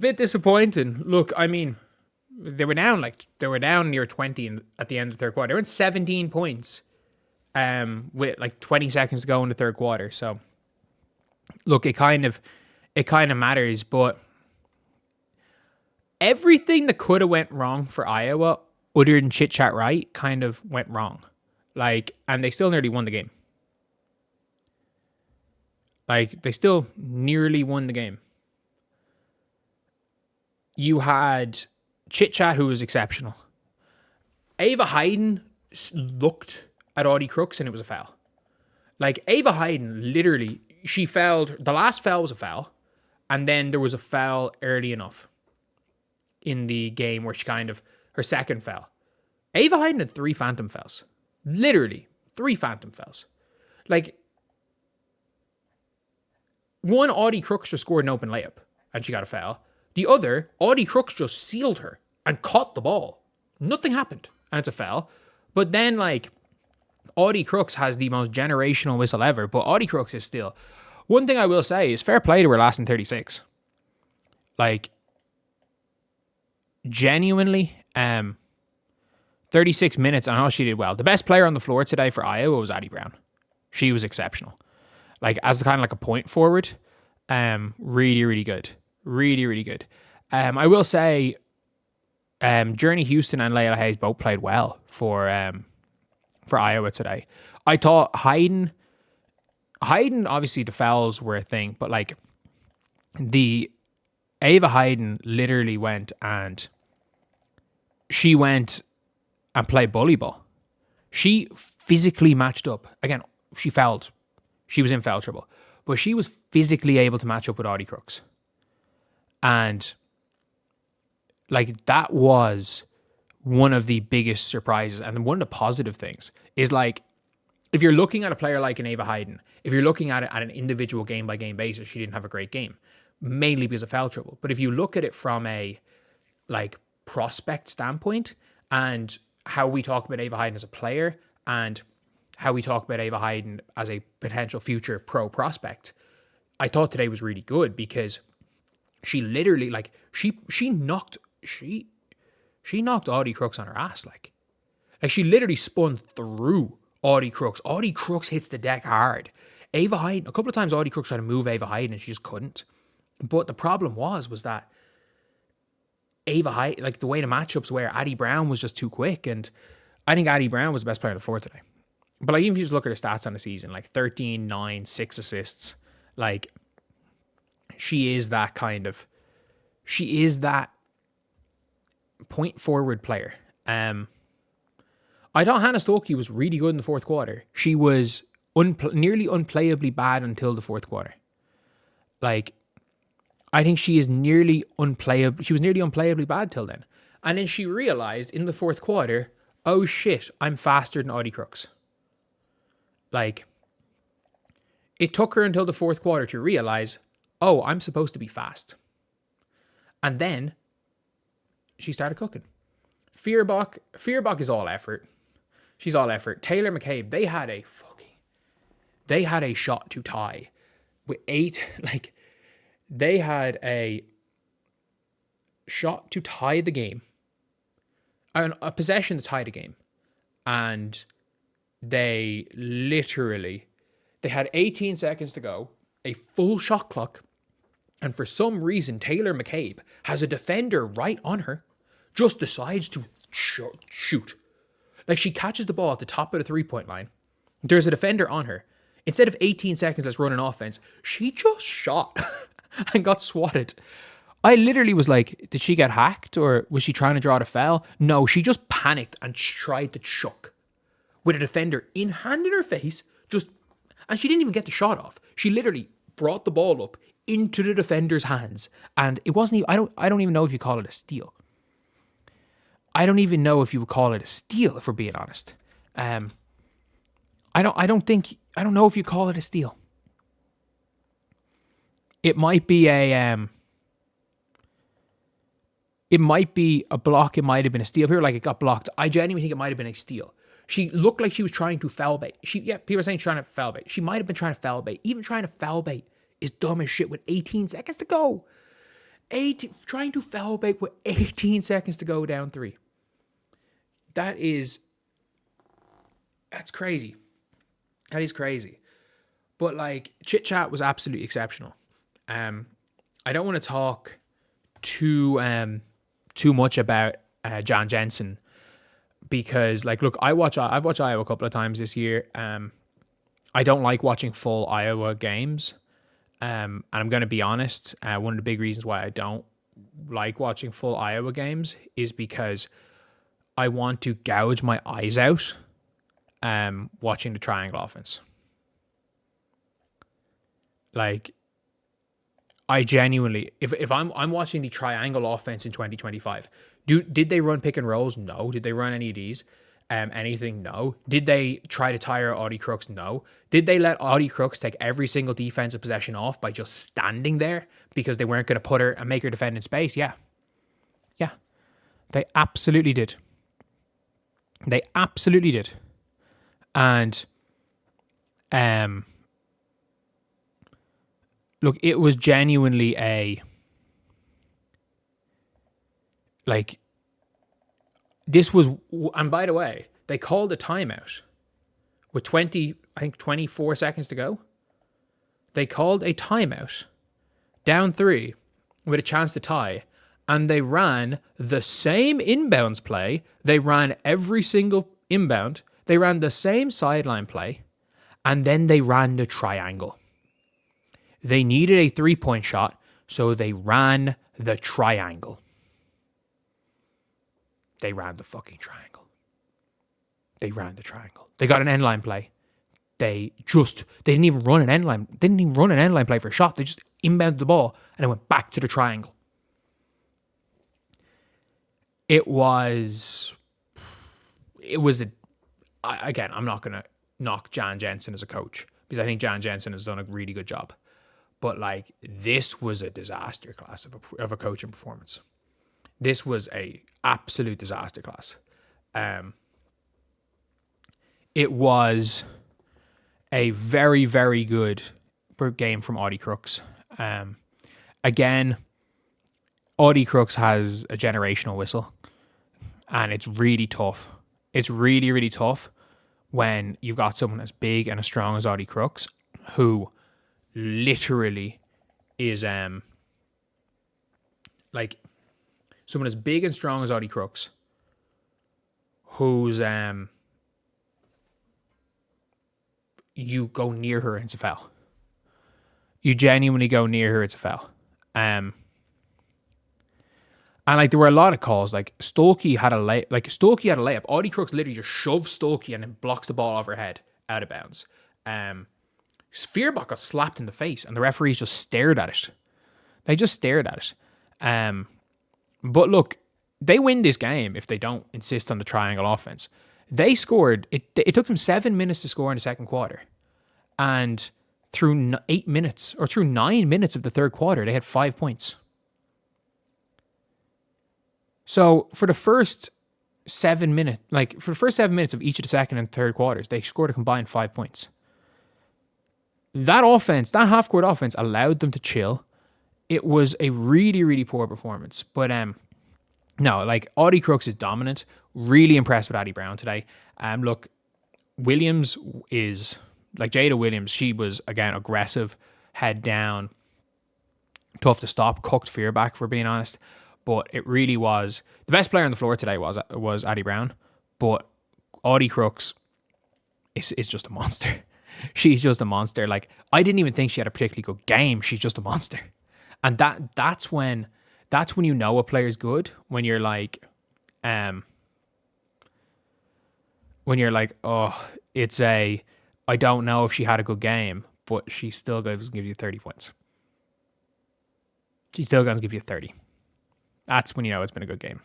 Bit disappointing. Look, I mean, they were down near 20 at the end of the third quarter. They were in 17 points with like 20 seconds to go in the third quarter. So look, it kind of matters, but everything that could have went wrong for Iowa, other than chit chat right, kind of went wrong. Like, and they still nearly won the game. Like, they still nearly won the game. You had Chit Chat, who was exceptional. Ava Hayden looked at Audi Crooks and it was a foul. Like, Ava Hayden, literally, she fouled. The last foul was a foul. And then there was a foul early enough in the game where her second foul. Ava Hayden had 3 phantom fouls. Literally, 3 phantom fouls. Like, one, Audi Crooks just scored an open layup and she got a foul. The other, Audi Crooks just sealed her and caught the ball. Nothing happened and it's a foul. But then, like, Audi Crooks has the most generational whistle ever, but Audi Crooks is still... One thing I will say is fair play to her lasting 36. Like, genuinely, 36 minutes, and I know she did well. The best player on the floor today for Iowa was Addie Brown. She was exceptional. Like, as kind of like a point forward, really, really good. Really, really good. I will say, Journey Houston and Layla Hayes both played well for Iowa today. I thought Hayden, obviously the fouls were a thing, but like the Ava Hayden literally went and played bully ball. She physically matched up. Again, she fouled. She was in foul trouble, but she was physically able to match up with Audi Crooks. And like, that was one of the biggest surprises. And one of the positive things is, like, if you're looking at a player like an Ava Hayden, if you're looking at it at an individual game by game basis, she didn't have a great game, mainly because of foul trouble. But if you look at it from a like prospect standpoint and how we talk about Ava Hayden as a player and how we talk about Ava Hayden as a potential future pro prospect, I thought today was really good because she literally, like, she knocked Audi Crooks on her ass. Like she literally spun through Audi Crooks. Audi Crooks hits the deck hard. Ava Hayden, a couple of times Audi Crooks tried to move Ava Hayden and she just couldn't. But the problem was that Ava Hayden, like, the way the matchups were, Addie Brown was just too quick. And I think Addie Brown was the best player on the floor today. But like, even if you just look at her stats on the season, like 13, 9, 6 assists, like, she is that point forward player. I thought Hannah Stuelke was really good in the fourth quarter. She was nearly unplayably bad until the fourth quarter. Like, I think she is nearly unplayable. She was nearly unplayably bad till then. And then she realized in the fourth quarter, oh shit, I'm faster than Audi Crooks. Like, it took her until the fourth quarter to realize, oh, I'm supposed to be fast. And then she started cooking. Fearbach is all effort. She's all effort. Taylor McCabe, they had a shot to tie with 8. Like, they had a shot to tie the game, a possession to tie the game, and they had 18 seconds to go, a full shot clock, and for some reason Taylor McCabe has a defender right on her, just decides to shoot. Like, she catches the ball at the top of the 3-point line. There's a defender on her. Instead of 18 seconds as running offense, she just shot and got swatted. I literally was like, did she get hacked or was she trying to draw the foul? No, she just panicked and tried to chuck with a defender in hand in her face, and she didn't even get the shot off. She literally brought the ball up into the defender's hands, and it wasn't even, I don't even know if you call it a steal. I don't even know if you would call it a steal, if we're being honest. I don't know if you call it a steal. It might be a block. It might have been a steal. People are like, it got blocked. I genuinely think it might have been a steal. She looked like she was trying to foul bait. People are saying she's trying to foul bait. She might have been trying to foul bait. Even trying to foul bait is dumb as shit with 18 seconds to go. trying to foul bait with 18 seconds to go down 3. That's crazy. That is crazy. But like, Chit Chat was absolutely exceptional. I don't want to talk too much about Jan Jensen, because like, look, I've watched Iowa a couple of times this year. I don't like watching full Iowa games. And I'm going to be honest, one of the big reasons why I don't like watching full Iowa games is because I want to gouge my eyes out watching the triangle offense. Like, I genuinely, if I'm watching the triangle offense in 2025, did they run pick and rolls? No. Did they run any of these? Anything? No. Did they try to tire Audi Crooks? No. Did they let Audi Crooks take every single defensive possession off by just standing there because they weren't going to put her and make her defend in space? Yeah. Yeah. They absolutely did. They absolutely did. And look, it was genuinely this was, and by the way, they called a timeout with 24 seconds to go. They called a timeout, down 3, with a chance to tie, and they ran the same inbounds play. They ran every single inbound. They ran the same sideline play, and then they ran the triangle. They needed a 3-point shot, so they ran the triangle. They ran the fucking triangle. They ran the triangle. They got an end line play. They didn't even run an end line. They didn't even run an end line play for a shot. They just inbounded the ball and it went back to the triangle. Again, I'm not going to knock Jan Jensen as a coach because I think Jan Jensen has done a really good job. But like, this was a disaster class of a coaching performance. This was a absolute disaster class. It was a very, very good game from Audi Crooks. Again, Audi Crooks has a generational whistle, and it's really tough. It's really, really tough when you've got someone as big and as strong as Audi Crooks, who literally is like someone as big and strong as Audi Crooks, who's you go near her and it's a foul. You genuinely go near her, it's a foul. And like, there were a lot of calls. Like, Stuelke had a layup. Audi Crooks literally just shoves Stuelke and then blocks the ball off her head out of bounds. Spearbach got slapped in the face and the referees just stared at it. They just stared at it. But look, they win this game if they don't insist on the triangle offense. They scored. It took them 7 minutes to score in the second quarter. And through 9 minutes of the third quarter, they had 5 points. So for the first 7 minutes, of each of the second and third quarters, they scored a combined 5 points. That half-court offense allowed them to chill. It was a really, really poor performance. But no, like, Audi Crooks is dominant. Really impressed with Addie Brown today. Look, Williams is, like, Jada Williams, she was, again, aggressive, head down, tough to stop, cooked Fearback, for being honest. But it really was, the best player on the floor today was Addie Brown. But Audi Crooks is just a monster. She's just a monster. Like, I didn't even think she had a particularly good game. She's just a monster. And that's when you know a player's good, when you're like, oh, I don't know if she had a good game, but she still goes and gives you 30 points. She still goes and gives you 30. That's when you know it's been a good game.